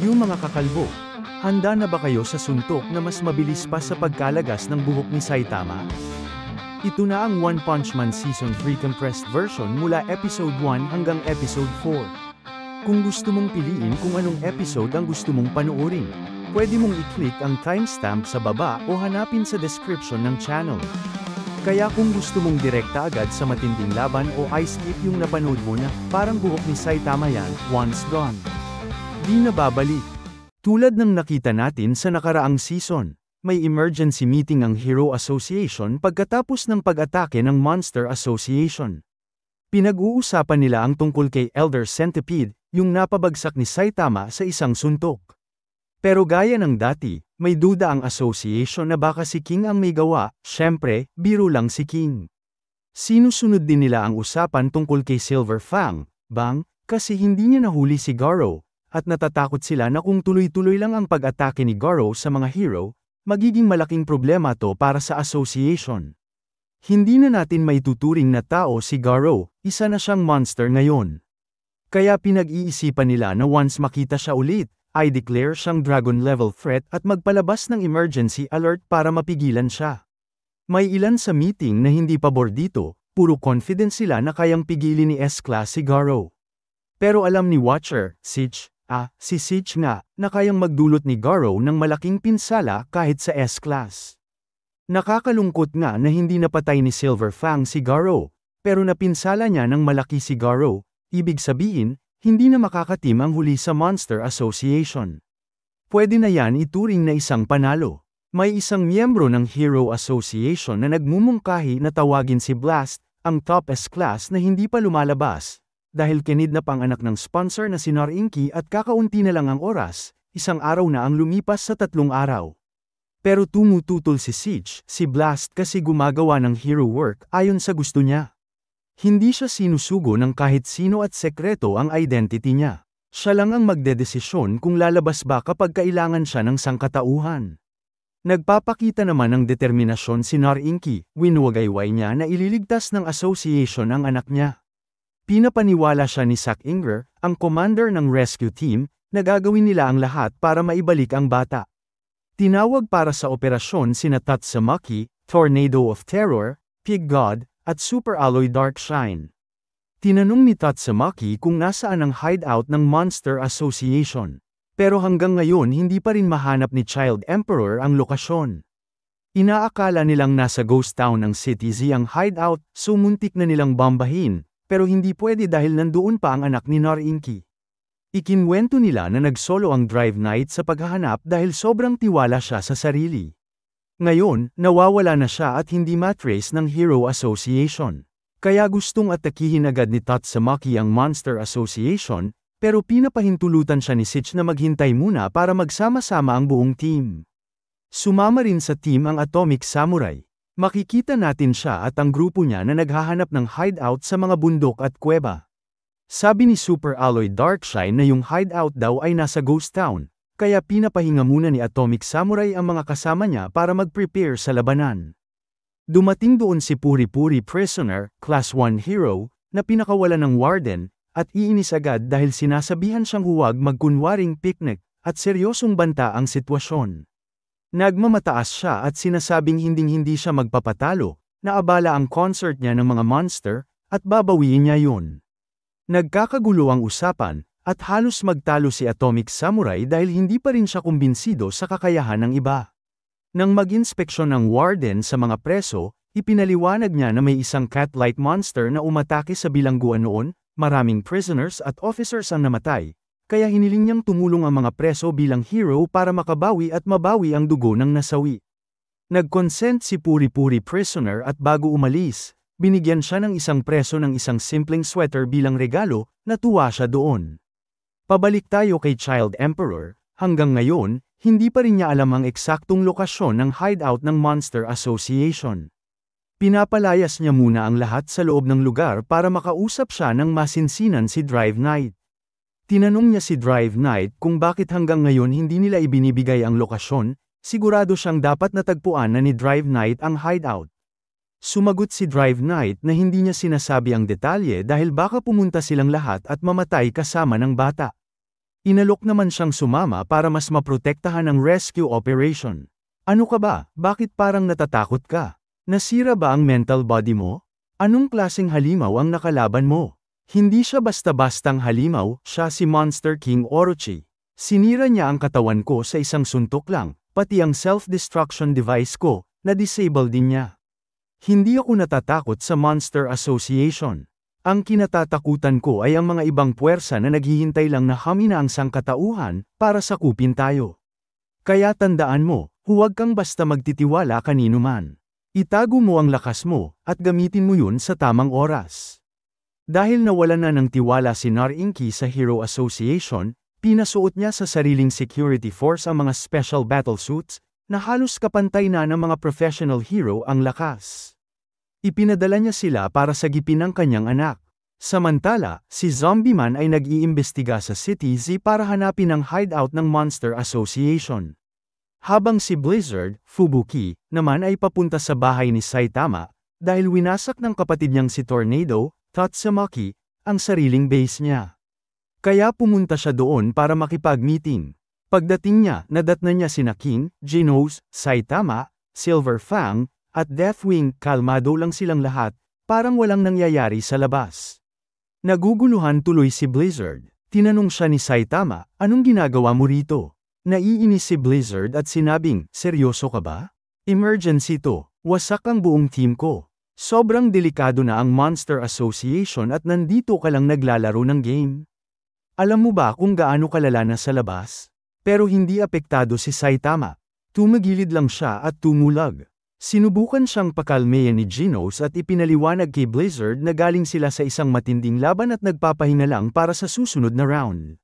Yung mga kakalbo, handa na ba kayo sa suntok na mas mabilis pa sa pagkalagas ng buhok ni Saitama? Ito na ang One Punch Man Season 3 compressed version mula Episode 1 hanggang Episode 4. Kung gusto mong piliin kung anong episode ang gusto mong panoorin, pwede mong i-click ang timestamp sa baba o hanapin sa description ng channel. Kaya kung gusto mong direkta agad sa matinding laban o i-skip yung napanood mo na, parang buhok ni Saitama yan, once gone. Di na babalik. Tulad ng nakita natin sa nakaraang season, may emergency meeting ang Hero Association pagkatapos ng pag-atake ng Monster Association. Pinag-uusapan nila ang tungkol kay Elder Centipede, yung napabagsak ni Saitama sa isang suntok. Pero gaya ng dati, may duda ang association na baka si King ang may gawa, syempre, biro lang si King. Sinusunod din nila ang usapan tungkol kay Silver Fang, bang, kasi hindi niya nahuli si Garo, at natatakot sila na kung tuloy-tuloy lang ang pag-atake ni Garo sa mga hero, magiging malaking problema to para sa association. Hindi na natin maituturing na tao si Garo, isa na siyang monster ngayon. Kaya pinag-iisipan nila na once makita siya ulit, ay declare siyang dragon level threat at magpalabas ng emergency alert para mapigilan siya. May ilan sa meeting na hindi pabor dito, puro confident sila na kayang pigilin ni S-Class si Garo. Pero alam ni Watcher, si Sitch nga, na kayang magdulot ni Garo ng malaking pinsala kahit sa S-Class. Nakakalungkot nga na hindi napatay ni Silver Fang si Garo, pero napinsala niya ng malaki si Garo, ibig sabihin, hindi na makakatim ang huli sa Monster Association. Pwede na yan ituring na isang panalo. May isang miyembro ng Hero Association na nagmumungkahi na tawagin si Blast, ang top S-Class na hindi pa lumalabas. Dahil kinidnap ang anak ng sponsor na si Norinky at kakaunti na lang ang oras, isang araw na ang lumipas sa 3 araw. Pero tumututol si Sitch, si Blast kasi gumagawa ng hero work ayon sa gusto niya. Hindi siya sinusugo ng kahit sino at sekreto ang identity niya. Siya lang ang magdedesisyon kung lalabas ba kapag kailangan siya ng sangkatauhan. Nagpapakita naman ng determinasyon si Norinky, winuwagayway niya na ililigtas ng association ang anak niya. Pinapaniwala siya ni Zack Inger, ang commander ng rescue team, na gagawin nila ang lahat para maibalik ang bata. Tinawag para sa operasyon sina Tatsumaki, Tornado of Terror, Pig God, at Super Alloy Darkshine. Tinanong ni Tatsumaki kung nasaan ang hideout ng Monster Association. Pero hanggang ngayon hindi pa rin mahanap ni Child Emperor ang lokasyon. Inaakala nilang nasa Ghost Town ng City Z ang hideout, so muntik na nilang bombahin. Pero hindi pwede dahil nandoon pa ang anak ni Norinky. Ikinwento nila na nagsolo ang Drive Knight sa paghahanap dahil sobrang tiwala siya sa sarili. Ngayon, nawawala na siya at hindi matrace ng Hero Association. Kaya gustong atakihin agad ni Tatsumaki ang Monster Association, pero pinapahintulutan siya ni Sitch na maghintay muna para magsama-sama ang buong team. Sumama rin sa team ang Atomic Samurai. Makikita natin siya at ang grupo niya na naghahanap ng hideout sa mga bundok at kuweba. Sabi ni Super Alloy Darkshine na yung hideout daw ay nasa Ghost Town, kaya pinapahinga muna ni Atomic Samurai ang mga kasama niya para mag-prepare sa labanan. Dumating doon si Puri Puri Prisoner, Class 1 Hero, na pinakawalan ng Warden, at iinis agad dahil sinasabihan siyang huwag magkunwaring picnic, at seryosong banta ang sitwasyon. Nagmamataas siya at sinasabing hinding-hindi siya magpapatalo, naabala ang concert niya ng mga monster, at babawiin niya yun. Nagkakagulo ang usapan, at halos magtalo si Atomic Samurai dahil hindi pa rin siya kumbinsido sa kakayahan ng iba. Nang mag-inspeksyon ng Warden sa mga preso, ipinaliwanag niya na may isang cat-like monster na umatake sa bilangguan noon, maraming prisoners at officers ang namatay. Kaya hiniling niyang tumulong ang mga preso bilang hero para makabawi at mabawi ang dugo ng nasawi. Nag-consent si Puri Puri Prisoner at bago umalis, binigyan siya ng isang preso ng isang simpleng sweater bilang regalo, natuwa siya doon. Pabalik tayo kay Child Emperor, hanggang ngayon, hindi pa rin niya alam ang eksaktong lokasyon ng hideout ng Monster Association. Pinapalayas niya muna ang lahat sa loob ng lugar para makausap siya ng masinsinan si Drive Knight. Tinanong niya si Drive Knight kung bakit hanggang ngayon hindi nila ibinibigay ang lokasyon, sigurado siyang dapat natagpuan na ni Drive Knight ang hideout. Sumagot si Drive Knight na hindi niya sinasabi ang detalye dahil baka pumunta silang lahat at mamatay kasama ng bata. Inalok naman siyang sumama para mas maprotektahan ang rescue operation. Ano ka ba? Bakit parang natatakot ka? Nasira ba ang mental body mo? Anong klaseng halimaw ang nakalaban mo? Hindi siya basta-bastang halimaw, siya si Monster King Orochi. Sinira niya ang katawan ko sa isang suntok lang, pati ang self-destruction device ko, na-disable din niya. Hindi ako natatakot sa Monster Association. Ang kinatatakutan ko ay ang mga ibang puwersa na naghihintay lang na hamina ang sangkatauhan para sakupin tayo. Kaya tandaan mo, huwag kang basta magtitiwala kanino man. Itago mo ang lakas mo, at gamitin mo yun sa tamang oras. Dahil nawalan na ng tiwala si Narinki sa Hero Association, pinasuot niya sa sariling security force ang mga special battle suits, na halos kapantay na ng mga professional hero ang lakas. Ipinadala niya sila para sagipin ang kanyang anak. Samantala, si Zombie Man ay nag-iimbestiga sa City Z para hanapin ang hideout ng Monster Association. Habang si Blizzard, Fubuki, naman ay papunta sa bahay ni Saitama, dahil winasak ng kapatid niyang si Tornado, Tatsumaki, ang sariling base niya. Kaya pumunta siya doon para makipag-meeting. Pagdating niya, nadatnan niya sina King, Genos, Saitama, Silver Fang, at Deathwing. Kalmado lang silang lahat, parang walang nangyayari sa labas. Naguguluhan tuloy si Blizzard. Tinanong siya ni Saitama, anong ginagawa mo rito? Naiinis si Blizzard at sinabing, seryoso ka ba? Emergency to, wasak ang buong team ko. Sobrang delikado na ang Monster Association at nandito ka lang naglalaro ng game. Alam mo ba kung gaano kalala na sa labas? Pero hindi apektado si Saitama. Tumagilid lang siya at tumulag. Sinubukan siyang pakalmeyan ni Genos at ipinaliwanag kay Blizzard na galing sila sa isang matinding laban at nagpapahinga lang para sa susunod na round.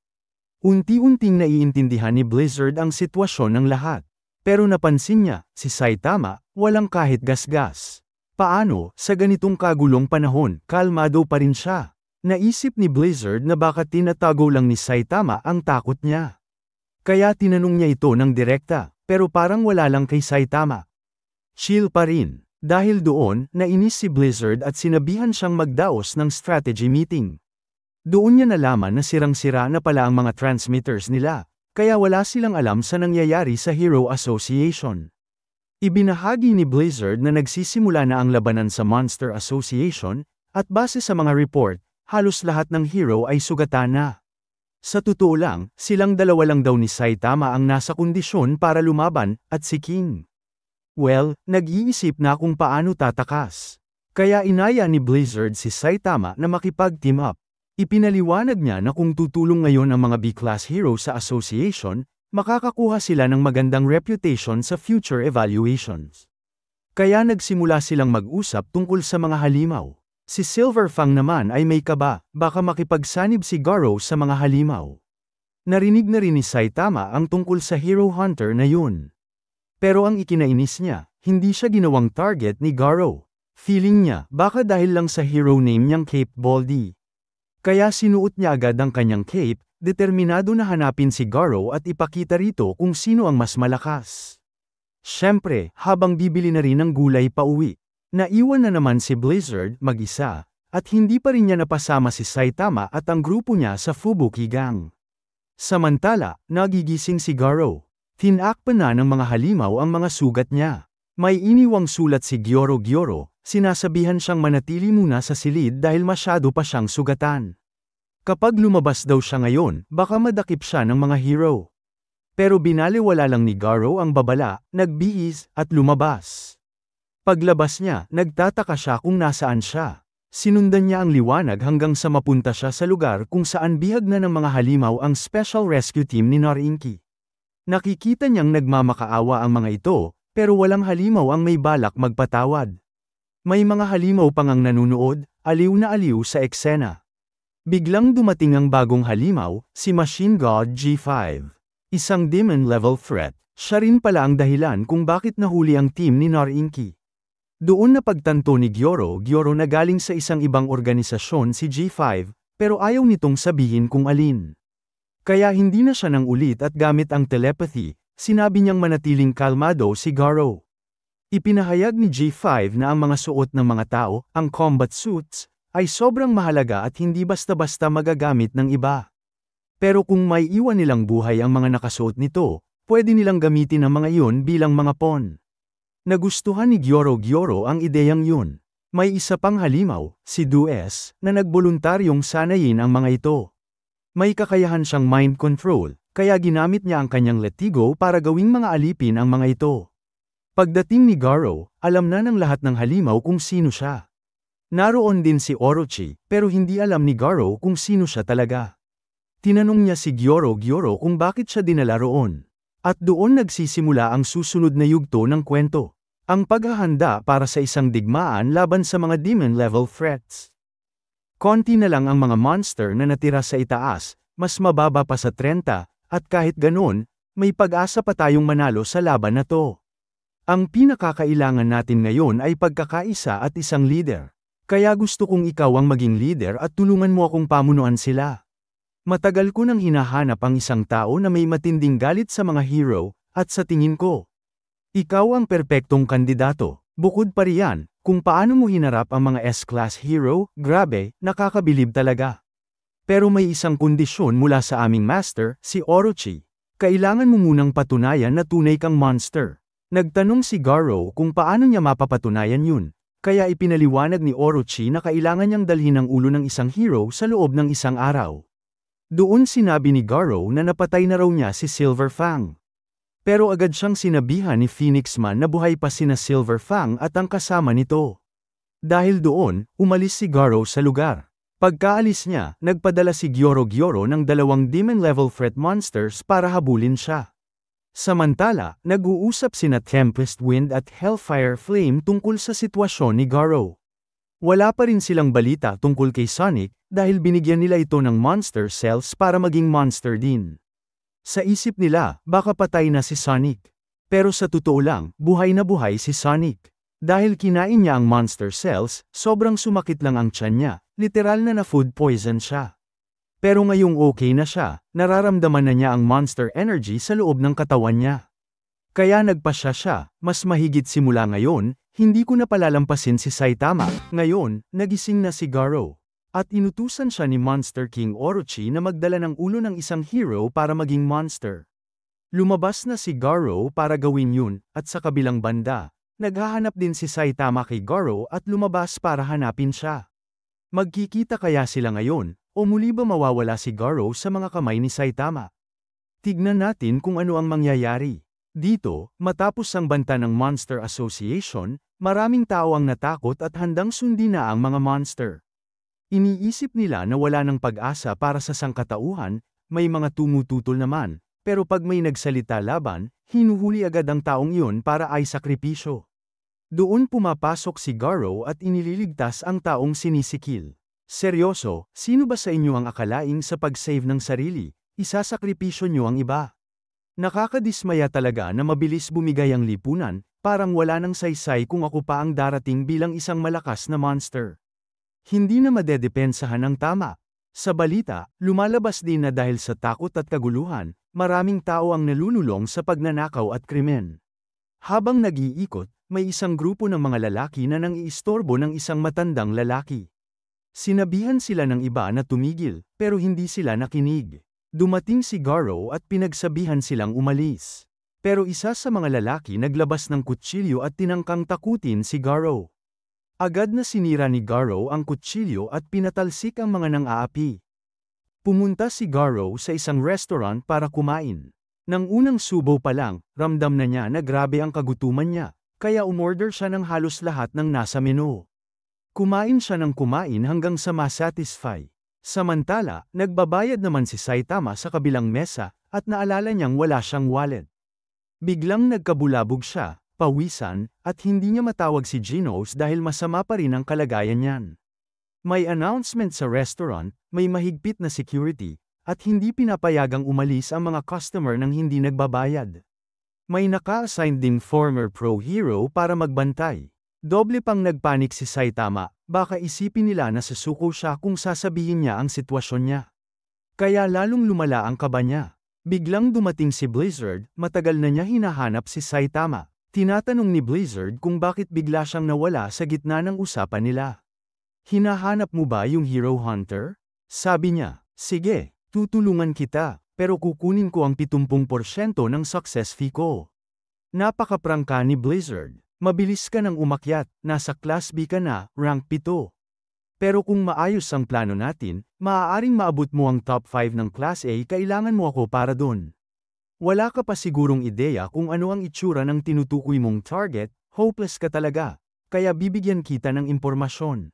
Unti-unting naiintindihan ni Blizzard ang sitwasyon ng lahat. Pero napansin niya, si Saitama, walang kahit gasgas. Paano, sa ganitong kagulong panahon, kalmado pa rin siya? Naisip ni Blizzard na baka tinatago lang ni Saitama ang takot niya. Kaya tinanong niya ito ng direkta, pero parang wala lang kay Saitama. Chill pa rin. Dahil doon, nainis si Blizzard at sinabihan siyang magdaos ng strategy meeting. Doon niya nalaman na sirang-sira na pala ang mga transmitters nila, kaya wala silang alam sa nangyayari sa Hero Association. Ibinahagi ni Blizzard na nagsisimula na ang labanan sa Monster Association, at base sa mga report, halos lahat ng hero ay sugatan na. Sa totoo lang, silang dalawa lang daw ni Saitama ang nasa kondisyon para lumaban, at si King. Well, nag-iisip na kung paano tatakas. Kaya inaya ni Blizzard si Saitama na makipag-team up. Ipinaliwanag niya na kung tutulong ngayon ang mga B-class heroes sa association, makakakuha sila ng magandang reputation sa future evaluations. Kaya nagsimula silang mag-usap tungkol sa mga halimaw. Si Silver Fang naman ay may kaba, baka makipagsanib si Garo sa mga halimaw. Narinig na rin ni Saitama ang tungkol sa Hero Hunter na yun. Pero ang ikinainis niya, hindi siya ginawang target ni Garo. Feeling niya, baka dahil lang sa hero name niyang Cape Baldy. Kaya sinuot niya agad ang kanyang cape, determinado na hanapin si Garo at ipakita rito kung sino ang mas malakas. Siyempre, habang bibili na rin ng gulay pauwi, naiwan na naman si Blizzard mag-isa, at hindi pa rin niya napasama si Saitama at ang grupo niya sa Fubuki Gang. Samantala, nagigising si Garo. Tinakpan na ng mga halimaw ang mga sugat niya. May iniwang sulat si Gyoro, sinasabihan siyang manatili muna sa silid dahil masyado pa siyang sugatan. Kapag lumabas daw siya ngayon, baka madakip siya ng mga hero. Pero binaliwala lang ni Garo ang babala, nagbihis, at lumabas. Paglabas niya, nagtataka siya kung nasaan siya. Sinundan niya ang liwanag hanggang sa mapunta siya sa lugar kung saan bihag na ng mga halimaw ang special rescue team ni Narinki. Nakikita niyang nagmamakaawa ang mga ito, pero walang halimaw ang may balak magpatawad. May mga halimaw pang ang nanunood, aliw na aliw sa eksena. Biglang dumating ang bagong halimaw, si Machine God G5. Isang demon-level threat, siya rin pala ang dahilan kung bakit nahuli ang team ni Narinki. Doon napagtanto ni Gyoro na galing sa isang ibang organisasyon si G5, pero ayaw nitong sabihin kung alin. Kaya hindi na siya nang ulit at gamit ang telepathy, sinabi niyang manatiling kalmado si Garo. Ipinahayag ni G5 na ang mga suot ng mga tao, ang combat suits, ay sobrang mahalaga at hindi basta-basta magagamit ng iba. Pero kung may iwan nilang buhay ang mga nakasuot nito, pwede nilang gamitin ang mga iyon bilang mga pawn. Nagustuhan ni Gyoro ang ideyang yun. May isa pang halimaw, si Dues, na nagboluntaryong sanayin ang mga ito. May kakayahan siyang mind control, kaya ginamit niya ang kanyang letigo para gawing mga alipin ang mga ito. Pagdating ni Garo, alam na ng lahat ng halimaw kung sino siya. Naroon din si Orochi, pero hindi alam ni Garo kung sino siya talaga. Tinanong niya si Gyoro kung bakit siya dinala roon. At doon nagsisimula ang susunod na yugto ng kwento. Ang paghahanda para sa isang digmaan laban sa mga demon-level threats. Konti na lang ang mga monster na natira sa itaas, mas mababa pa sa 30, at kahit ganoon, may pag-asa pa tayong manalo sa laban na to. Ang pinakakailangan natin ngayon ay pagkakaisa at isang leader. Kaya gusto kong ikaw ang maging leader at tulungan mo akong pamunuan sila. Matagal ko nang hinahanap ang isang tao na may matinding galit sa mga hero, at sa tingin ko, ikaw ang perpektong kandidato. Bukod pa riyan, kung paano mo hinarap ang mga S-class hero, grabe, nakakabilib talaga. Pero may isang kondisyon mula sa aming master, si Orochi. Kailangan mo munang patunayan na tunay kang monster. Nagtanong si Garo kung paano niya mapapatunayan yun, kaya ipinaliwanag ni Orochi na kailangan niyang dalhin ang ulo ng isang hero sa loob ng isang araw. Doon sinabi ni Garo na napatay na raw niya si Silver Fang. Pero agad siyang sinabihan ni Phoenix Man na buhay pa sina Silver Fang at ang kasama nito. Dahil doon, umalis si Garo sa lugar. Pagkaalis niya, nagpadala si Gyoro ng 2 demon-level threat monsters para habulin siya. Samantala, nag-uusap sina Tempest Wind at Hellfire Flame tungkol sa sitwasyon ni Garo. Wala pa rin silang balita tungkol kay Sonic, dahil binigyan nila ito ng monster cells para maging monster din. Sa isip nila, baka patay na si Sonic. Pero sa totoo lang, buhay na buhay si Sonic. Dahil kinain niya ang monster cells, sobrang sumakit lang ang tiyan niya, literal na food poison siya. Pero ngayong okay na siya, nararamdaman na niya ang monster energy sa loob ng katawan niya. Kaya nagpasya siya, mas mahigit simula ngayon, hindi ko na palalampasin si Saitama. Ngayon, nagising na si Garo. At inutusan siya ni Monster King Orochi na magdala ng ulo ng isang hero para maging monster. Lumabas na si Garo para gawin yun, at sa kabilang banda, naghahanap din si Saitama kay Garo at lumabas para hanapin siya. Magkikita kaya sila ngayon? O muli ba mawawala si Garo sa mga kamay ni Saitama? Tignan natin kung ano ang mangyayari. Dito, matapos ang banta ng Monster Association, maraming tao ang natakot at handang sundin na ang mga monster. Iniisip nila na wala ng pag-asa para sa sangkatauhan, may mga tumututol naman, pero pag may nagsalita laban, hinuhuli agad ang taong iyon para ay sakripisyo. Doon pumapasok si Garo at inililigtas ang taong sinisikil. Seryoso, sino ba sa inyo ang akalaing sa pag-save ng sarili, isasakripisyo nyo ang iba? Nakakadismaya talaga na mabilis bumigay ang lipunan, parang wala nang saysay kung ako pa ang darating bilang isang malakas na monster. Hindi na madedepensahan ang tama. Sa balita, lumalabas din na dahil sa takot at kaguluhan, maraming tao ang nalululong sa pagnanakaw at krimen. Habang nag-iikot, may isang grupo ng mga lalaki na nang-iistorbo ng isang matandang lalaki. Sinabihan sila ng iba na tumigil, pero hindi sila nakinig. Dumating si Garo at pinagsabihan silang umalis. Pero isa sa mga lalaki naglabas ng kutsilyo at tinangkang takutin si Garo. Agad na sinira ni Garo ang kutsilyo at pinatalsik ang mga nang-aapi. Pumunta si Garo sa isang restaurant para kumain. Nang unang subo pa lang, ramdam na niya na grabe ang kagutuman niya, kaya umorder siya ng halos lahat ng nasa menu. Kumain siya ng kumain hanggang sa ma-satisfy. Samantala, nagbabayad naman si Saitama sa kabilang mesa, at naalala niyang wala siyang wallet. Biglang nagkabulabog siya, pawisan, at hindi niya matawag si Genos dahil masama pa rin ang kalagayan niyan. May announcement sa restaurant, may mahigpit na security, at hindi pinapayagang umalis ang mga customer nang hindi nagbabayad. May naka-assign ding former pro hero para magbantay. Doble pang nagpanik si Saitama, baka isipin nila na sasuko siya kung sasabihin niya ang sitwasyon niya. Kaya lalong lumala ang kaba niya. Biglang dumating si Blizzard, matagal na niya hinahanap si Saitama. Tinatanong ni Blizzard kung bakit bigla siyang nawala sa gitna ng usapan nila. Hinahanap mo ba yung Hero Hunter? Sabi niya, sige, Tutulungan kita, pero kukunin ko ang 70% ng success fee ko. Napakaprangka ni Blizzard. Mabilis ka nang umakyat, nasa Class B ka na, rank 7. Pero kung maayos ang plano natin, maaaring maabot mo ang top 5 ng Class A, kailangan mo ako para dun. Wala ka pa sigurong ideya kung ano ang itsura ng tinutukoy mong target, hopeless ka talaga, kaya bibigyan kita ng impormasyon.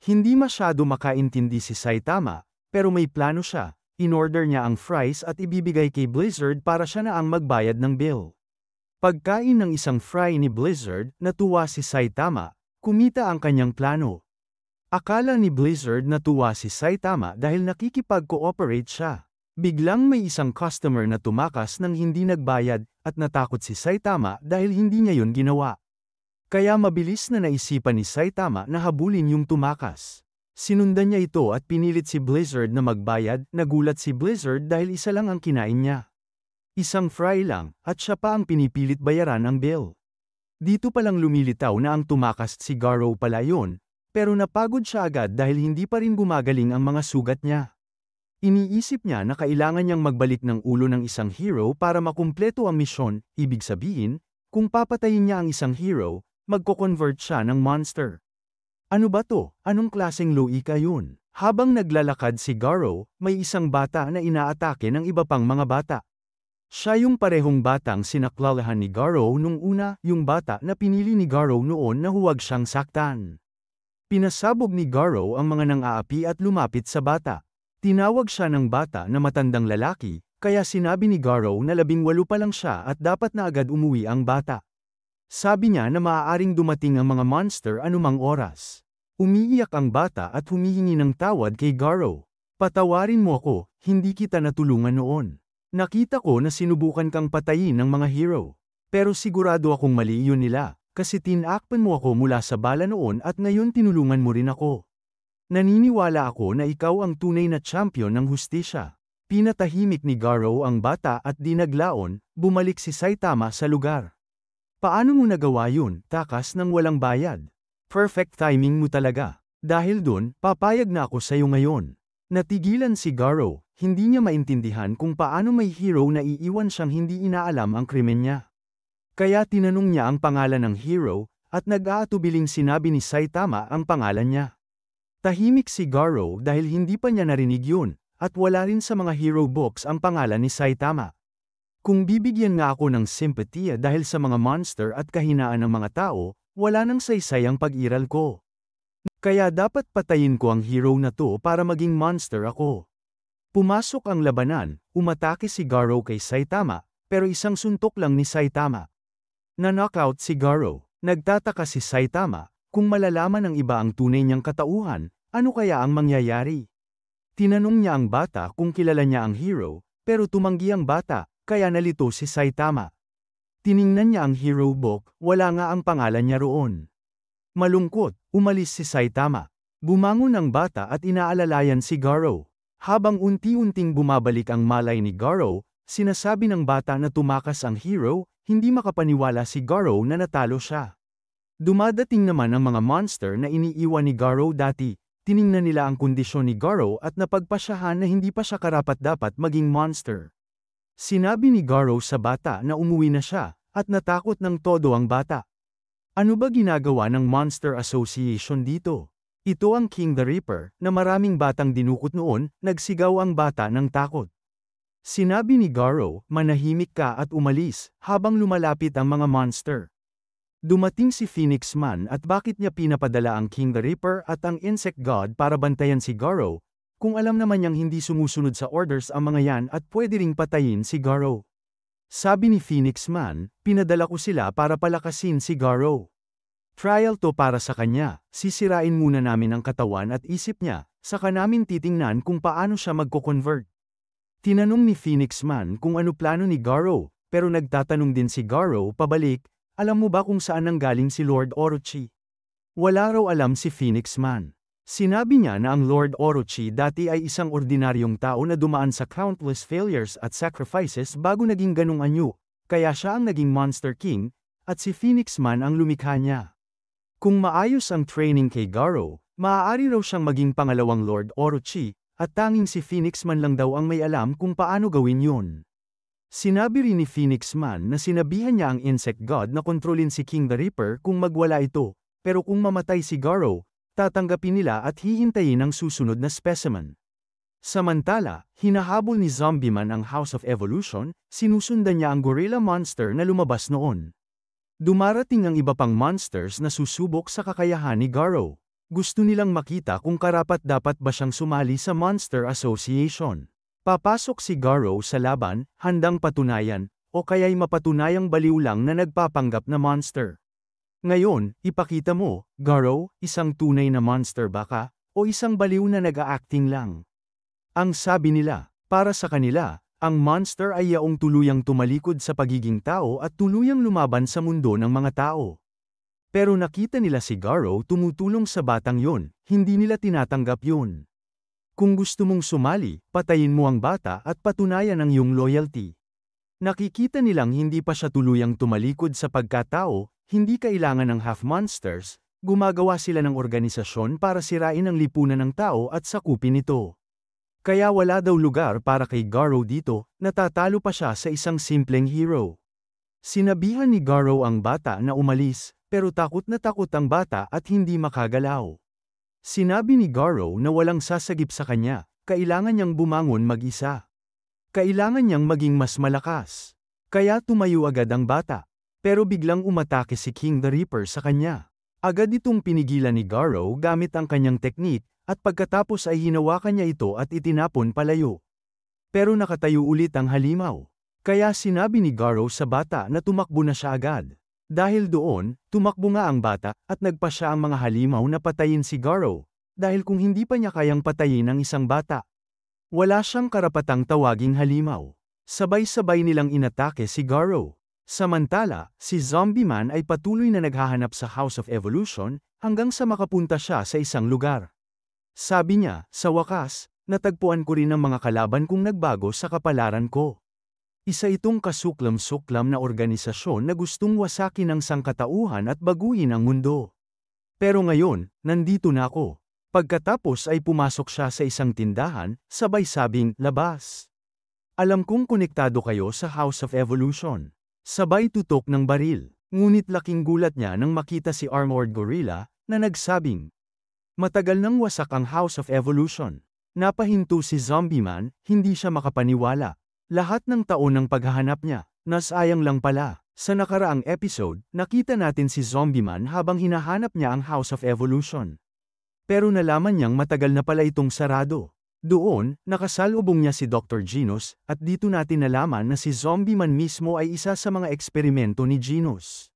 Hindi masyado makaintindi si Saitama, pero may plano siya. In-order niya ang fries at ibibigay kay Blizzard para siya na ang magbayad ng bill. Pagkain ng isang fry ni Blizzard, natuwa si Saitama, kumita ang kanyang plano. Akala ni Blizzard natuwa si Saitama dahil nakikipag-cooperate siya. Biglang may isang customer na tumakas nang hindi nagbayad at natakot si Saitama dahil hindi niya yun ginawa. Kaya mabilis na naisipan ni Saitama na habulin yung tumakas. Sinundan niya ito at pinilit si Blizzard na magbayad, nagulat si Blizzard dahil isa lang ang kinain niya. Isang fry lang, at siya pa ang pinipilit bayaran ang bill. Dito palang lumilitaw na ang tumakas si Garou pala yun, pero napagod siya agad dahil hindi pa rin gumagaling ang mga sugat niya. Iniisip niya na kailangan niyang magbalik ng ulo ng isang hero para makumpleto ang misyon, ibig sabihin, kung papatayin niya ang isang hero, magko-convert siya ng monster. Ano ba to? Anong klaseng loika yun? Habang naglalakad si Garou, may isang bata na inaatake ng iba pang mga bata. Siya yung parehong batang sinaklalahan ni Garou nung una, yung bata na pinili ni Garou noon na huwag siyang saktan. Pinasabog ni Garou ang mga nang-aapi at lumapit sa bata. Tinawag siya ng bata na matandang lalaki, kaya sinabi ni Garou na 18 pa lang siya at dapat na agad umuwi ang bata. Sabi niya na maaaring dumating ang mga monster anumang oras. Umiiyak ang bata at humihingi ng tawad kay Garou. Patawarin mo ako, hindi kita natulungan noon. Nakita ko na sinubukan kang patayin ng mga hero. Pero sigurado akong mali yun nila, kasi tinakpan mo ako mula sa bala noon at ngayon tinulungan mo rin ako. Naniniwala ako na ikaw ang tunay na champion ng hustisya. Pinatahimik ni Garou ang bata at di naglaon, bumalik si Saitama sa lugar. Paano mo nagawa yun, takas ng walang bayad? Perfect timing mo talaga. Dahil dun, papayag na ako sa'yo ngayon. Natigilan si Garou, hindi niya maintindihan kung paano may hero na iiwan siyang hindi inaalam ang krimen niya. Kaya tinanong niya ang pangalan ng hero, at nag-aatubiling sinabi ni Saitama ang pangalan niya. Tahimik si Garou dahil hindi pa niya narinig yun, at wala rin sa mga hero books ang pangalan ni Saitama. Kung bibigyan nga ako ng simpatiya dahil sa mga monster at kahinaan ng mga tao, wala nang saysay ang pag-iral ko. Kaya dapat patayin ko ang hero na to para maging monster ako. Pumasok ang labanan, umatake si Garou kay Saitama, pero isang suntok lang ni Saitama. Na-knockout si Garou. Nagtataka si Saitama, kung malalaman ng iba ang tunay niyang katauhan, ano kaya ang mangyayari? Tinanong niya ang bata kung kilala niya ang hero, pero tumanggi ang bata, kaya nalito si Saitama. Tiningnan niya ang hero book, wala nga ang pangalan niya roon. Malungkot, umalis si Saitama. Bumangon ang bata at inaalalayan si Garou. Habang unti-unting bumabalik ang malay ni Garou, sinasabi ng bata na tumakas ang hero, hindi makapaniwala si Garou na natalo siya. Dumadating naman ang mga monster na iniiwan ni Garou dati. Tiningnan nila ang kondisyon ni Garou at napagpasyahan na hindi pa siya karapat-dapat maging monster. Sinabi ni Garou sa bata na umuwi na siya, at natakot ng todo ang bata. Ano ba ginagawa ng Monster Association dito? Ito ang King the Reaper, na maraming batang dinukot noon, nagsigaw ang bata ng takot. Sinabi ni Garou, manahimik ka at umalis, habang lumalapit ang mga monster. Dumating si Phoenix Man at bakit niya pinapadala ang King the Reaper at ang Insect God para bantayan si Garou, kung alam naman niyang hindi sumusunod sa orders ang mga yan at pwede ring patayin si Garou. Sabi ni Phoenix Man, pinadala ko sila para palakasin si Garou. Trial to para sa kanya, sisirain muna namin ang katawan at isip niya, saka namin titingnan kung paano siya magko-convert. Tinanong ni Phoenix Man kung ano plano ni Garou, pero nagtatanong din si Garou pabalik, alam mo ba kung saan nanggaling si Lord Orochi? Wala raw alam si Phoenix Man. Sinabi niya na ang Lord Orochi dati ay isang ordinaryong tao na dumaan sa countless failures at sacrifices bago naging ganong anyo, kaya siya ang naging Monster King, at si Phoenix Man ang lumikha niya. Kung maayos ang training kay Garou, maaari raw siyang maging pangalawang Lord Orochi, at tanging si Phoenix Man lang daw ang may alam kung paano gawin yun. Sinabi rin ni Phoenix Man na sinabihan niya ang Insect God na kontrolin si King the Reaper kung magwala ito, pero kung mamatay si Garou, tatanggapin nila at hihintayin ang susunod na specimen. Samantala, hinahabol ni Zombieman ang House of Evolution, sinusundan niya ang gorilla monster na lumabas noon. Dumarating ang iba pang monsters na susubok sa kakayahan ni Garou. Gusto nilang makita kung karapat-dapat ba siyang sumali sa Monster Association. Papasok si Garou sa laban, handang patunayan, o kaya'y mapatunayang baliw lang na nagpapanggap na monster. Ngayon, ipakita mo, Garou, isang tunay na monster ba ka, o isang baliw na nag-a-acting lang? Ang sabi nila, para sa kanila, ang monster ay yaong tuluyang tumalikod sa pagiging tao at tuluyang lumaban sa mundo ng mga tao. Pero nakita nila si Garou tumutulong sa batang yon, hindi nila tinatanggap yun. Kung gusto mong sumali, patayin mo ang bata at patunayan ang iyong loyalty. Nakikita nilang hindi pa siya tuluyang tumalikod sa pagkatao, hindi kailangan ng half-monsters, gumagawa sila ng organisasyon para sirain ang lipunan ng tao at sakupin ito. Kaya wala daw lugar para kay Garou dito, natatalo pa siya sa isang simpleng hero. Sinabihan ni Garou ang bata na umalis, pero takot na takot ang bata at hindi makagalaw. Sinabi ni Garou na walang sasagip sa kanya, kailangan niyang bumangon mag-isa. Kailangan niyang maging mas malakas. Kaya tumayo agad ang bata. Pero biglang umatake si King the Reaper sa kanya. Agad itong pinigilan ni Garou gamit ang kanyang teknik, at pagkatapos ay hinawakan niya ito at itinapon palayo. Pero nakatayo ulit ang halimaw. Kaya sinabi ni Garou sa bata na tumakbo na siya agad. Dahil doon, tumakbo nga ang bata, at nagpa siya ang mga halimaw na patayin si Garou, dahil kung hindi pa niya kayang patayin ang isang bata, wala siyang karapatang tawaging halimaw. Sabay-sabay nilang inatake si Garou. Samantala, si Zombieman ay patuloy na naghahanap sa House of Evolution, hanggang sa makapunta siya sa isang lugar. Sabi niya, sa wakas, natagpuan ko rin ang mga kalaban kong nagbago sa kapalaran ko. Isa itong kasuklam-suklam na organisasyon na gustong wasakin ang sangkatauhan at baguhin ang mundo. Pero ngayon, nandito na ako. Pagkatapos ay pumasok siya sa isang tindahan, sabay sabing, labas. Alam kong konektado kayo sa House of Evolution. Sabay tutok ng baril, ngunit laking gulat niya nang makita si Armored Gorilla, na nagsabing, matagal nang wasak ang House of Evolution. Napahinto si Zombieman, hindi siya makapaniwala. Lahat ng taon ng paghahanap niya, nasayang lang pala. Sa nakaraang episode, nakita natin si Zombieman habang hinahanap niya ang House of Evolution. Pero nalaman niyang matagal na pala itong sarado. Doon, nakasalubong niya si Dr. Genos, at dito natin nalaman na si Zombieman mismo ay isa sa mga eksperimento ni Genos.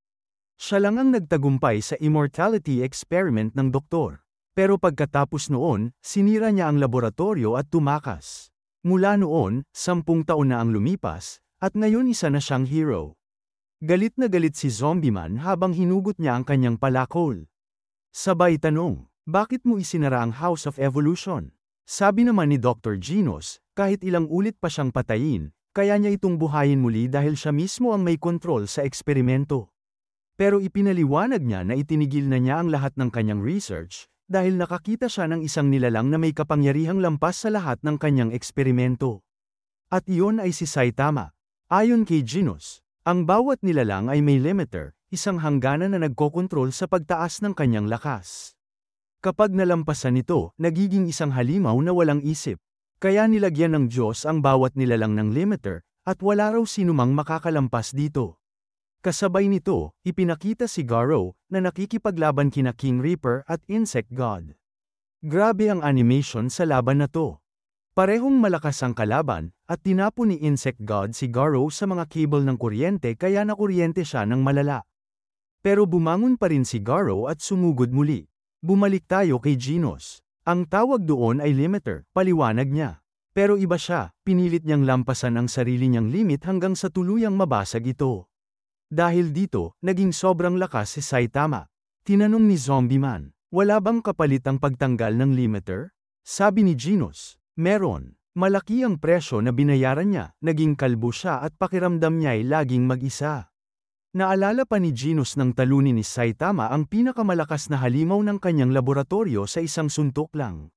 Siya lang ang nagtagumpay sa immortality experiment ng doktor. Pero pagkatapos noon, sinira niya ang laboratorio at tumakas. Mula noon, 10 taon na ang lumipas, at ngayon isa na siyang hero. Galit na galit si Zombieman habang hinugot niya ang kanyang palakol. Sabay tanong, bakit mo isinara ang House of Evolution? Sabi naman ni Dr. Genos, kahit ilang ulit pa siyang patayin, kaya niya itong buhayin muli dahil siya mismo ang may kontrol sa eksperimento. Pero ipinaliwanag niya na itinigil na niya ang lahat ng kanyang research, dahil nakakita siya ng isang nilalang na may kapangyarihang lampas sa lahat ng kanyang eksperimento. At iyon ay si Saitama. Ayon kay Genos, ang bawat nilalang ay may limiter, isang hangganan na nagkokontrol sa pagtaas ng kanyang lakas. Kapag nalampasan nito, nagiging isang halimaw na walang isip. Kaya nilagyan ng Diyos ang bawat nilalang ng limiter, at wala raw sinumang makakalampas dito. Kasabay nito, ipinakita si Garou, na nakikipaglaban kina King Reaper at Insect God. Grabe ang animation sa laban na to. Parehong malakas ang kalaban, at tinapon ni Insect God si Garou sa mga cable ng kuryente kaya nakuryente siya ng malala. Pero bumangon pa rin si Garou at sumugod muli. Bumalik tayo kay Genos. Ang tawag doon ay limiter, paliwanag niya. Pero iba siya, pinilit niyang lampasan ang sarili niyang limit hanggang sa tuluyang mabasag ito. Dahil dito, naging sobrang lakas si Saitama. Tinanong ni Zombieman, wala bang kapalit ang pagtanggal ng limiter? Sabi ni Genos, meron. Malaki ang presyo na binayaran niya, naging kalbo siya at pakiramdam niya ay laging mag-isa. Naalala pa ni Genos nang talunin ni Saitama ang pinakamalakas na halimaw ng kanyang laboratorio sa isang suntok lang.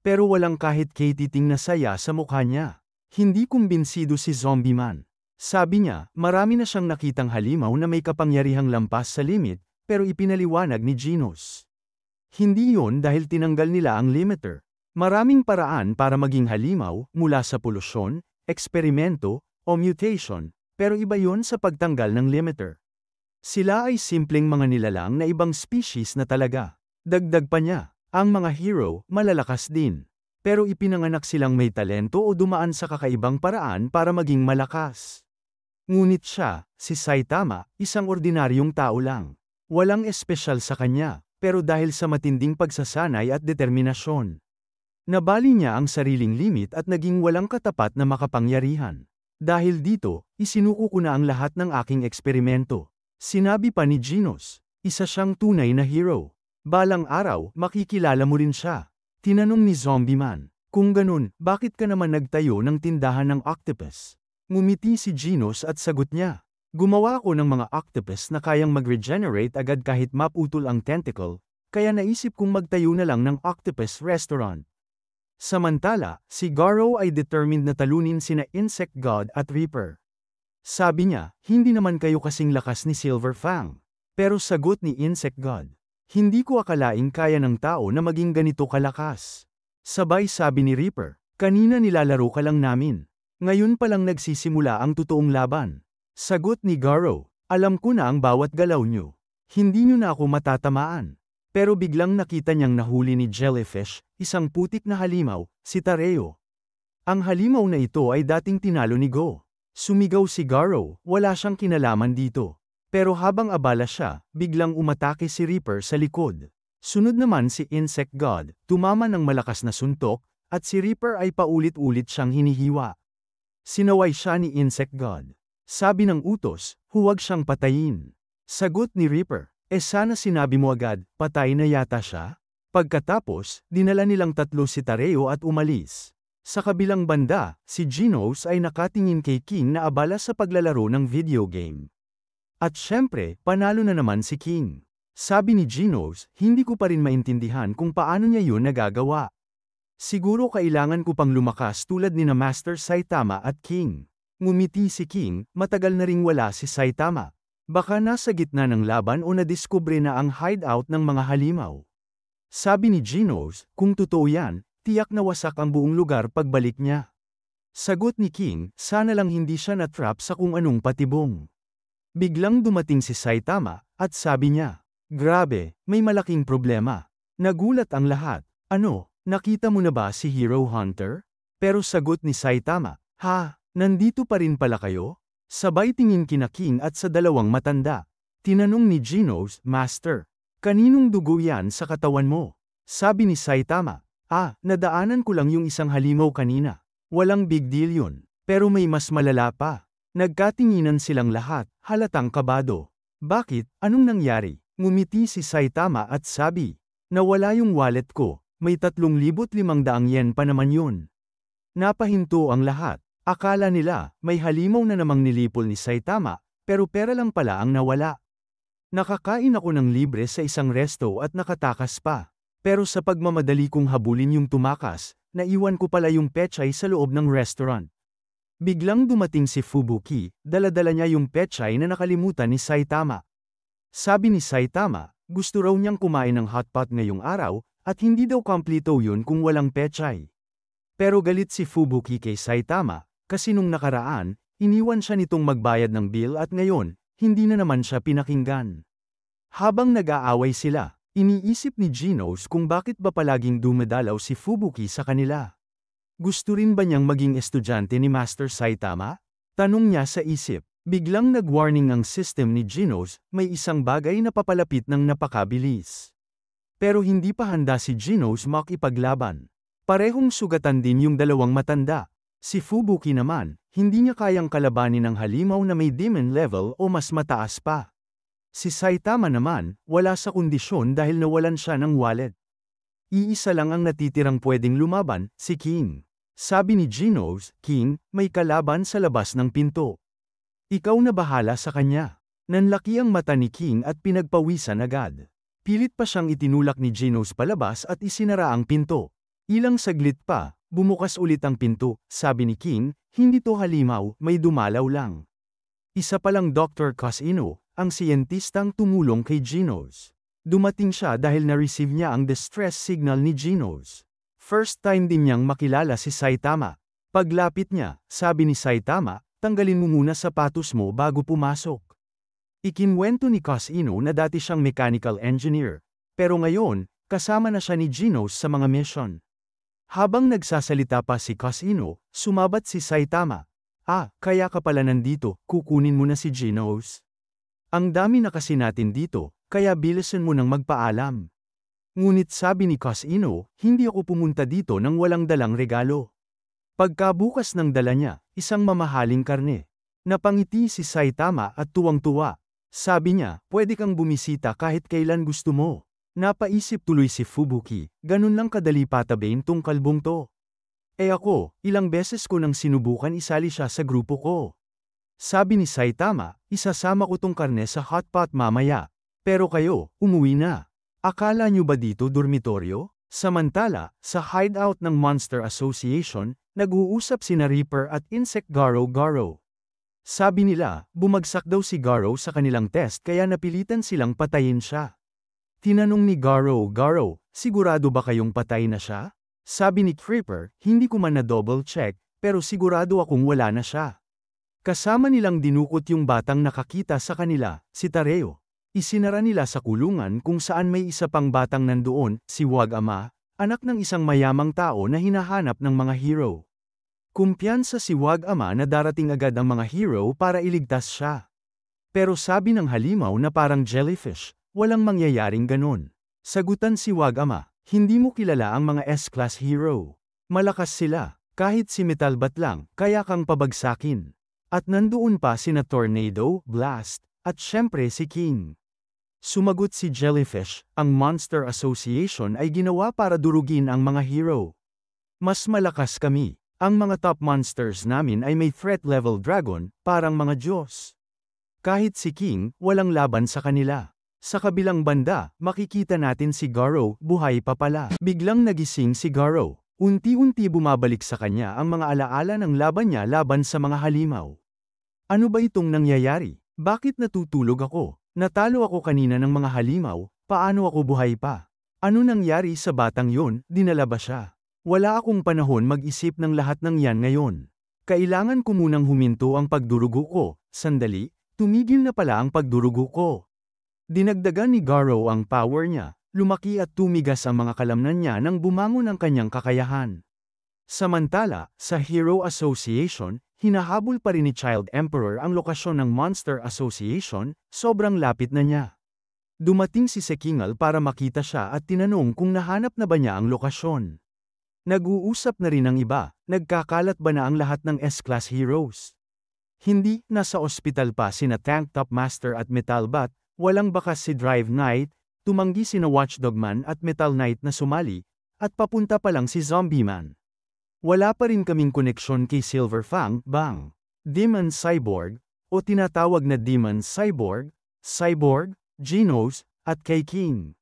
Pero walang kahit katiting na saya sa mukha niya. Hindi kumbinsido si Zombie Man. Sabi niya, marami na siyang nakitang halimaw na may kapangyarihang lampas sa limit, pero ipinaliwanag ni Genos. Hindi yon dahil tinanggal nila ang limiter. Maraming paraan para maging halimaw, mula sa polusyon, eksperimento, o mutation, pero iba yon sa pagtanggal ng limiter. Sila ay simpleng mga nilalang na ibang species na talaga. Dagdag pa niya, ang mga hero, malalakas din. Pero ipinanganak silang may talento o dumaan sa kakaibang paraan para maging malakas. Ngunit siya, si Saitama, isang ordinaryong tao lang. Walang espesyal sa kanya, pero dahil sa matinding pagsasanay at determinasyon. Nabali niya ang sariling limit at naging walang katapat na makapangyarihan. Dahil dito, isinuko ko na ang lahat ng aking eksperimento. Sinabi pa ni Genos, isa siyang tunay na hero. Balang araw, makikilala mo rin siya. Tinanong ni Zombie Man, kung ganun, bakit ka naman nagtayo ng tindahan ng octopus? Ngumiti si Genos at sagot niya, gumawa ako ng mga octopus na kayang mag-regenerate agad kahit maputol ang tentacle, kaya naisip kong magtayo na lang ng octopus restaurant. Samantala, si Garo ay determined na talunin sina Insect God at Reaper. Sabi niya, hindi naman kayo kasing lakas ni Silver Fang. Pero sagot ni Insect God, hindi ko akalaing kaya ng tao na maging ganito kalakas. Sabay sabi ni Reaper, kanina nilalaro ka lang namin. Ngayon pa lang nagsisimula ang totoong laban. Sagot ni Garo, alam ko na ang bawat galaw nyo. Hindi nyo na ako matatamaan. Pero biglang nakita niyang nahuli ni Jellyfish, isang putik na halimaw, si Tareo. Ang halimaw na ito ay dating tinalo ni Go. Sumigaw si Garo, wala siyang kinalaman dito. Pero habang abala siya, biglang umatake si Reaper sa likod. Sunod naman si Insect God, tumama ng malakas na suntok, at si Reaper ay paulit-ulit siyang hinihiwa. Sinaway siya ni Insect God. Sabi ng utos, huwag siyang patayin. Sagot ni Reaper, sana sinabi mo agad, patay na yata siya? Pagkatapos, dinala nilang tatlo si Tareo at umalis. Sa kabilang banda, si Genos ay nakatingin kay King na abala sa paglalaro ng video game. At syempre, panalo na naman si King. Sabi ni Genos, hindi ko pa rin maintindihan kung paano niya yun nagagawa. Siguro kailangan ko pang lumakas tulad ni na Master Saitama at King. Ngumiti si King, matagal na ring wala si Saitama. Baka nasa gitna ng laban o nadiskubre na ang hideout ng mga halimaw. Sabi ni Genos, kung totoo yan, tiyak na wasak ang buong lugar pagbalik niya. Sagot ni King, sana lang hindi siya na-trap sa kung anong patibong. Biglang dumating si Saitama, at sabi niya, grabe, may malaking problema. Nagulat ang lahat, ano, nakita mo na ba si Hero Hunter? Pero sagot ni Saitama, nandito pa rin pala kayo? Sabay tingin kina King at sa dalawang matanda. Tinanong ni Genos, Master, kaninong dugo yan sa katawan mo? Sabi ni Saitama, nadaanan ko lang yung isang halimaw kanina. Walang big deal yun. Pero may mas malala pa. Nagkatinginan silang lahat, halatang kabado. Bakit? Anong nangyari? Ngumiti si Saitama at sabi, nawala yung wallet ko. May 3,500 yen pa naman yun. Napahinto ang lahat. Akala nila, may halimaw na namang nilipol ni Saitama, pero pera lang pala ang nawala. Nakakain ako ng libre sa isang resto at nakatakas pa. Pero sa pagmamadali kong habulin yung tumakas, naiwan ko pala yung pechay sa loob ng restaurant. Biglang dumating si Fubuki, dala-dala niya yung pechay na nakalimutan ni Saitama. Sabi ni Saitama, gusto raw niyang kumain ng hotpot ngayong araw, at hindi daw kompleto yun kung walang pechay. Pero galit si Fubuki kay Saitama, kasi nung nakaraan, iniwan siya nitong magbayad ng bill at ngayon, hindi na naman siya pinakinggan. Habang nag-aaway sila, iniisip ni Genos kung bakit ba palaging dumadalaw si Fubuki sa kanila. Gusto rin ba niyang maging estudyante ni Master Saitama? Tanong niya sa isip. Biglang nag-warning ang system ni Genos, may isang bagay na papalapit ng napakabilis. Pero hindi pa handa si Genos makipaglaban. Parehong sugatan din yung dalawang matanda. Si Fubuki naman, hindi niya kayang kalabanin ng halimaw na may demon level o mas mataas pa. Si Saitama naman, wala sa kondisyon dahil nawalan siya ng wallet. Iisa lang ang natitirang pwedeng lumaban, si King. Sabi ni Genos, King, may kalaban sa labas ng pinto. Ikaw na bahala sa kanya. Nanlaki ang mata ni King at pinagpawisan agad. Pilit pa siyang itinulak ni Genos palabas at isinara ang pinto. Ilang saglit pa, bumukas ulit ang pinto, sabi ni King, hindi to halimaw, may dumalaw lang. Isa palang Dr. Casino, ang siyentistang tumulong kay Genos. Dumating siya dahil na-receive niya ang distress signal ni Genos. First time din niyang makilala si Saitama. Paglapit niya, sabi ni Saitama, tanggalin mo muna sapatos mo bago pumasok. Ikinwento ni Casino na dati siyang mechanical engineer, pero ngayon, kasama na siya ni Genos sa mga mission. Habang nagsasalita pa si Casino, sumabat si Saitama. Kaya ka pala nandito, kukunin mo na si Genos. Ang dami na kasi natin dito, kaya bilisan mo nang magpaalam. Ngunit sabi ni Casino, hindi ako pumunta dito nang walang dalang regalo. Pagkabukas ng dala niya, isang mamahaling karne. Napangiti si Saitama at tuwang-tuwa. Sabi niya, pwede kang bumisita kahit kailan gusto mo. Napaisip tuloy si Fubuki, ganun lang kadali patabain tong kalbong to. Ako, ilang beses ko nang sinubukan isali siya sa grupo ko. Sabi ni Saitama, isasama ko tong karne sa hotpot mamaya. Pero kayo, umuwi na. Akala nyo ba dito dormitoryo? Samantala, sa hideout ng Monster Association, nag-uusap sina Reaper at Insect Garo. Sabi nila, bumagsak daw si Garo sa kanilang test kaya napilitan silang patayin siya. Tinanong ni Garo, sigurado ba kayong patay na siya? Sabi ni Creeper, hindi ko man na-double check, pero sigurado akong wala na siya. Kasama nilang dinukot yung batang nakakita sa kanila, si Tareo. Isinara nila sa kulungan kung saan may isa pang batang nandoon, si Wag-ama, anak ng isang mayamang tao na hinahanap ng mga hero. Kumpiyansa si Wag-ama na darating agad ang mga hero para iligtas siya. Pero sabi ng halimaw na parang jellyfish, walang mangyayaring ganon. Sagutan si Wag-ama, hindi mo kilala ang mga S-class hero. Malakas sila, kahit si Metalbat lang, kaya kang pabagsakin. At nandoon pa sina Tornado, Blast, at syempre si King. Sumagot si Jellyfish, ang Monster Association ay ginawa para durugin ang mga hero. Mas malakas kami. Ang mga top monsters namin ay may threat level dragon, parang mga Diyos. Kahit si King, walang laban sa kanila. Sa kabilang banda, makikita natin si Garo, buhay pa pala. Biglang nagising si Garo. Unti-unti bumabalik sa kanya ang mga alaala ng laban niya laban sa mga halimaw. Ano ba itong nangyayari? Bakit natutulog ako? Natalo ako kanina ng mga halimaw, paano ako buhay pa? Ano nangyari sa batang yon, dinala ba siya? Wala akong panahon mag-isip ng lahat ng yan ngayon. Kailangan ko munang huminto ang pagdurugo ko. Sandali, tumigil na pala ang pagdurugo ko. Dinagdagan ni Garo ang power niya, lumaki at tumigas ang mga kalamnan niya nang bumangon ang kanyang kakayahan. Samantala, sa Hero Association, hinahabol pa rin ni Child Emperor ang lokasyon ng Monster Association, sobrang lapit na niya. Dumating si Sekingal para makita siya at tinanong kung nahanap na ba niya ang lokasyon. Nag-uusap na rin ang iba, nagkakalat ba na ang lahat ng S-Class heroes? Hindi, nasa ospital pa sina Tank Top Master at Metal Bat. Walang bakas si Drive Knight, tumanggi sina Watchdog Man at Metal Knight na sumali, at papunta pa lang si Zombie Man. Wala pa rin kaming koneksyon kay Silver Fang, Bang, Demon Cyborg, o tinatawag na Demon Cyborg, Genos, at kay King.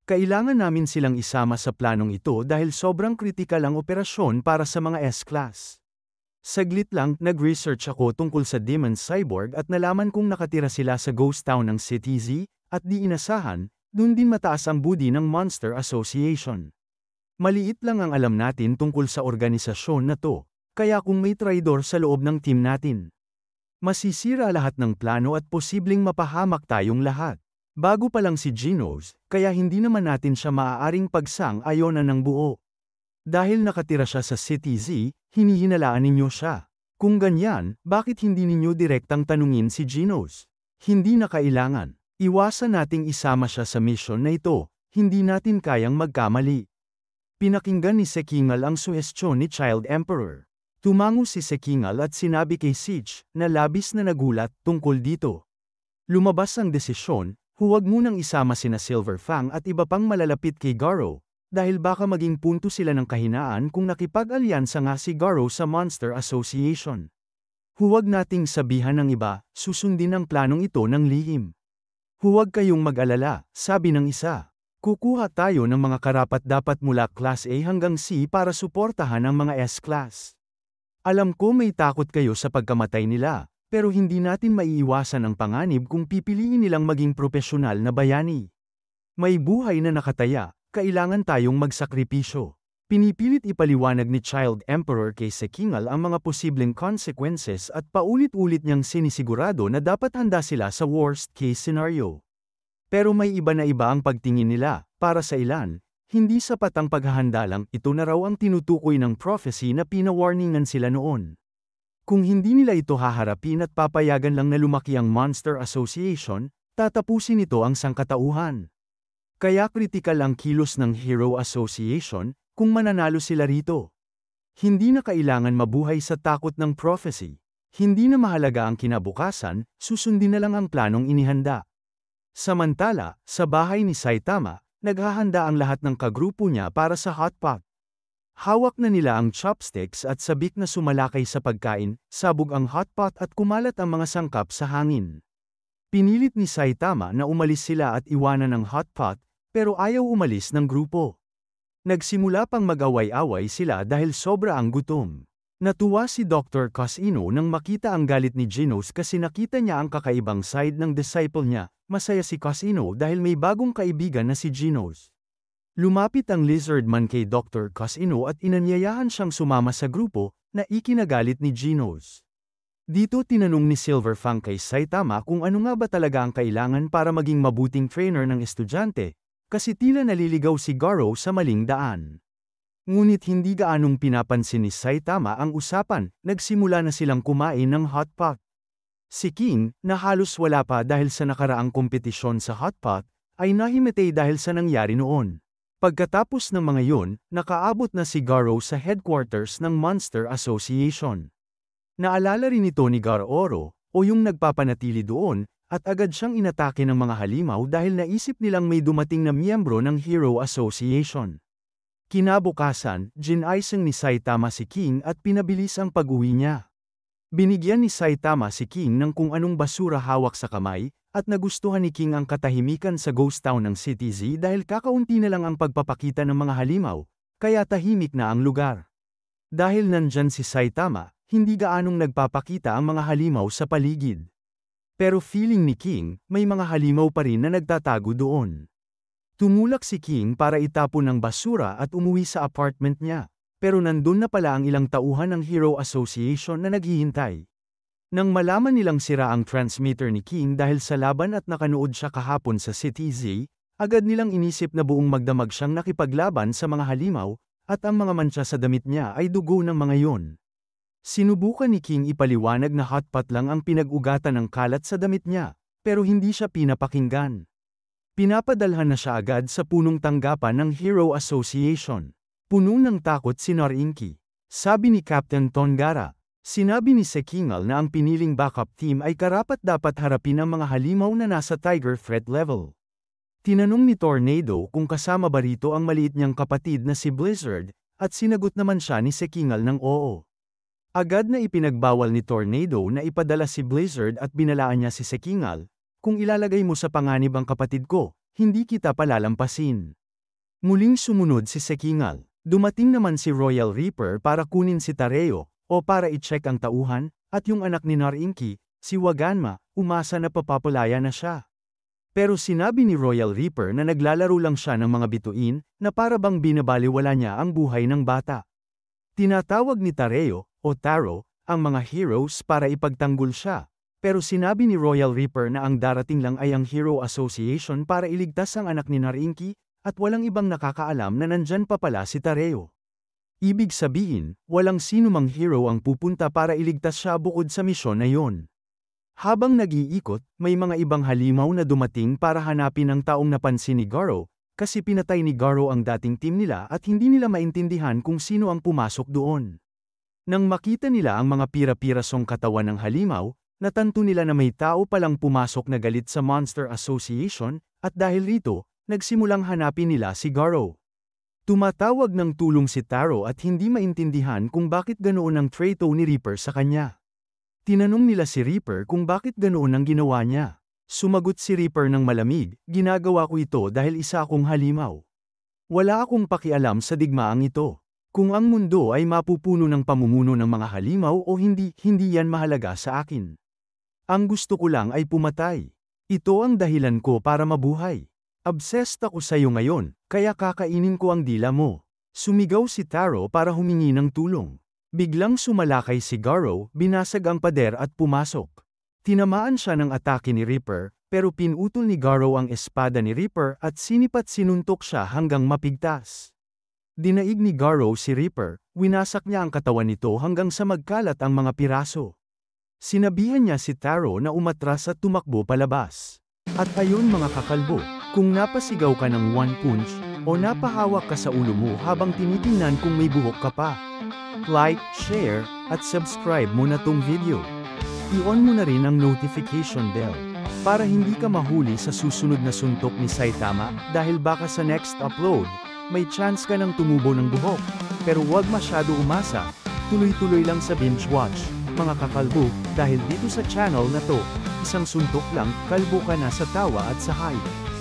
Kailangan namin silang isama sa planong ito dahil sobrang kritikal ang operasyon para sa mga S-Class. Saglit lang, nag-research ako tungkol sa Demon Cyborg at nalaman kong nakatira sila sa ghost town ng City Z, at di inasahan, dun din mataas ang budi ng Monster Association. Maliit lang ang alam natin tungkol sa organisasyon na to, kaya kung may traidor sa loob ng team natin, masisira lahat ng plano at posibleng mapahamak tayong lahat. Bago pa lang si Genos, kaya hindi naman natin siya maaaring pagsang-ayonan ng buo. Dahil nakatira siya sa City Z, hinihinalaan ninyo siya. Kung ganyan, bakit hindi ninyo direktang tanungin si Genos? Hindi na kailangan. Iwasan nating isama siya sa mission na ito, hindi natin kayang magkamali. Pinakinggan ni Sekingal ang suhestyon ni Child Emperor. Tumango si Sekingal at sinabi kay Siege na labis na nagulat tungkol dito. Lumabas ang desisyon, huwag munang isama sina Silver Fang at iba pang malalapit kay Garo. Dahil baka maging punto sila ng kahinaan kung nakipag-alyansa nga si Garo sa Monster Association. Huwag nating sabihan ng iba, susundin ang planong ito ng lihim. Huwag kayong mag-alala, sabi ng isa. Kukuha tayo ng mga karapat-dapat mula Class A hanggang C para suportahan ang mga S-Class. Alam ko may takot kayo sa pagkamatay nila, pero hindi natin maiiwasan ang panganib kung pipiliin nilang maging propesyonal na bayani. May buhay na nakataya, kailangan tayong magsakripisyo. Pinipilit ipaliwanag ni Child Emperor kay Sekingal ang mga posibleng consequences at paulit-ulit niyang sinisigurado na dapat handa sila sa worst-case scenario. Pero may iba ang pagtingin nila, para sa ilan, hindi sapat ang paghahanda lang, ito na raw ang tinutukoy ng prophecy na pinawarningan sila noon. Kung hindi nila ito haharapin at papayagan lang na lumaki ang Monster Association, tatapusin ito ang sangkatauhan. Kaya kritikal ang kilos ng Hero Association, kung mananalo sila rito. Hindi na kailangan mabuhay sa takot ng prophecy. Hindi na mahalaga ang kinabukasan, susundin na lang ang planong inihanda. Samantala, sa bahay ni Saitama, naghahanda ang lahat ng kagrupo niya para sa hotpot. Hawak na nila ang chopsticks at sabik na sumalakay sa pagkain, sabog ang hotpot at kumalat ang mga sangkap sa hangin. Pinilit ni Saitama na umalis sila at iwanan ang hotpot, pero ayaw umalis ng grupo. Nagsimula pang mag-away-away sila dahil sobra ang gutom. Natuwa si Dr. Cosino nang makita ang galit ni Genos kasi nakita niya ang kakaibang side ng disciple niya. Masaya si Cosino dahil may bagong kaibigan na si Genos. Lumapit ang Lizardman kay Dr. Cosino at inanyayahan siyang sumama sa grupo na ikinagalit ni Genos. Dito tinanong ni Silverfang kay Saitama kung ano nga ba talaga ang kailangan para maging mabuting trainer ng estudyante, kasi tila naliligaw si Garo sa maling daan. Ngunit hindi gaanong pinapansin ni Saitama ang usapan, nagsimula na silang kumain ng hotpot. Si King, na halos wala pa dahil sa nakaraang kompetisyon sa hotpot, ay nahimatay dahil sa nangyari noon. Pagkatapos ng mga yun, nakaabot na si Garo sa headquarters ng Monster Association. Naalala rin ito ni Garo, o yung nagpapanatili doon, at agad siyang inatake ng mga halimaw dahil naisip nilang may dumating na miyembro ng Hero Association. Kinabukasan, ginaisang ni Saitama si King at pinabilis ang pag-uwi niya. Binigyan ni Saitama si King ng kung anong basura hawak sa kamay, at nagustuhan ni King ang katahimikan sa ghost town ng City Z dahil kakaunti na lang ang pagpapakita ng mga halimaw, kaya tahimik na ang lugar. Dahil nandyan si Saitama, hindi gaanong nagpapakita ang mga halimaw sa paligid. Pero feeling ni King, may mga halimaw pa rin na nagtatago doon. Tumulak si King para itapon ang basura at umuwi sa apartment niya. Pero nandun na pala ang ilang tauhan ng Hero Association na naghihintay. Nang malaman nilang sira ang transmitter ni King dahil sa laban at nakanood siya kahapon sa City Z, agad nilang inisip na buong magdamag siyang nakipaglaban sa mga halimaw, at ang mga mantsa sa damit niya ay dugo ng mga yon. Sinubukan ni King ipaliwanag na hotpot lang ang pinag-ugatan ng kalat sa damit niya, pero hindi siya pinapakinggan. Pinapadalhan na siya agad sa punong tanggapan ng Hero Association. Puno ng takot si Norinki. Sabi ni Captain Tongara. Sinabi ni Sekingal na ang piniling backup team ay karapat-dapat harapin ang mga halimaw na nasa Tiger threat level. Tinanong ni Tornado kung kasama ba rito ang maliit niyang kapatid na si Blizzard, at sinagot naman siya ni Sekingal ng oo. Agad na ipinagbawal ni Tornado na ipadala si Blizzard at binalaan niya si Sekingal, kung ilalagay mo sa panganib ang kapatid ko, hindi kita palalampasin. Muling sumunod si Sekingal. Dumating naman si Royal Reaper para kunin si Tareo, o para i-check ang tauhan, at yung anak ni Norinki, si Waganma, umasa na papapalaya na siya. Pero sinabi ni Royal Reaper na naglalaro lang siya ng mga bituin, na para bang binabaliwala niya ang buhay ng bata. Tinatawag ni Tareo, o Taro, ang mga heroes para ipagtanggol siya, pero sinabi ni Royal Reaper na ang darating lang ay ang Hero Association para iligtas ang anak ni Norinki, at walang ibang nakakaalam na nandyan pa pala si Tareo. Ibig sabihin, walang sinumang hero ang pupunta para iligtas siya bukod sa misyon na yon. Habang nag-iikot, may mga ibang halimaw na dumating para hanapin ang taong napansin ni Garo, kasi pinatay ni Garo ang dating team nila at hindi nila maintindihan kung sino ang pumasok doon. Nang makita nila ang mga pira-pirasong katawan ng halimaw, natanto nila na may tao palang pumasok na galit sa Monster Association, at dahil rito, nagsimulang hanapin nila si Garo. Tumatawag ng tulong si Taro at hindi maintindihan kung bakit ganoon ang trato ni Reaper sa kanya. Tinanong nila si Reaper kung bakit ganoon ang ginawa niya. Sumagot si Reaper ng malamig, ginagawa ko ito dahil isa akong halimaw. Wala akong pakialam sa digmaang ito. Kung ang mundo ay mapupuno ng pamumuno ng mga halimaw o hindi, hindi yan mahalaga sa akin. Ang gusto ko lang ay pumatay. Ito ang dahilan ko para mabuhay. Obsessed ako sa iyo ngayon, kaya kakainin ko ang dila mo. Sumigaw si Taro para humingi ng tulong. Biglang sumalakay si Garou, binasag ang pader at pumasok. Tinamaan siya ng atake ni Reaper, pero pinutol ni Garou ang espada ni Reaper at sinipat sinuntok siya hanggang mapigtas. Dinaig ni Garou si Reaper, winasak niya ang katawan nito hanggang sa magkalat ang mga piraso. Sinabihan niya si Taro na umatras at tumakbo palabas. At ayon mga kakalbo, kung napasigaw ka ng one punch, o napahawak ka sa ulo mo habang tinitingnan kung may buhok ka pa. Like, share, at subscribe mo na tong video. I-on mo na rin ang notification bell, para hindi ka mahuli sa susunod na suntok ni Saitama, dahil baka sa next upload, may chance ka ng tumubo ng buhok. Pero huwag masyado umasa, tuloy-tuloy lang sa binge watch, mga kakalbo, dahil dito sa channel na to, isang suntok lang, kalbo ka na sa tawa at sa hype.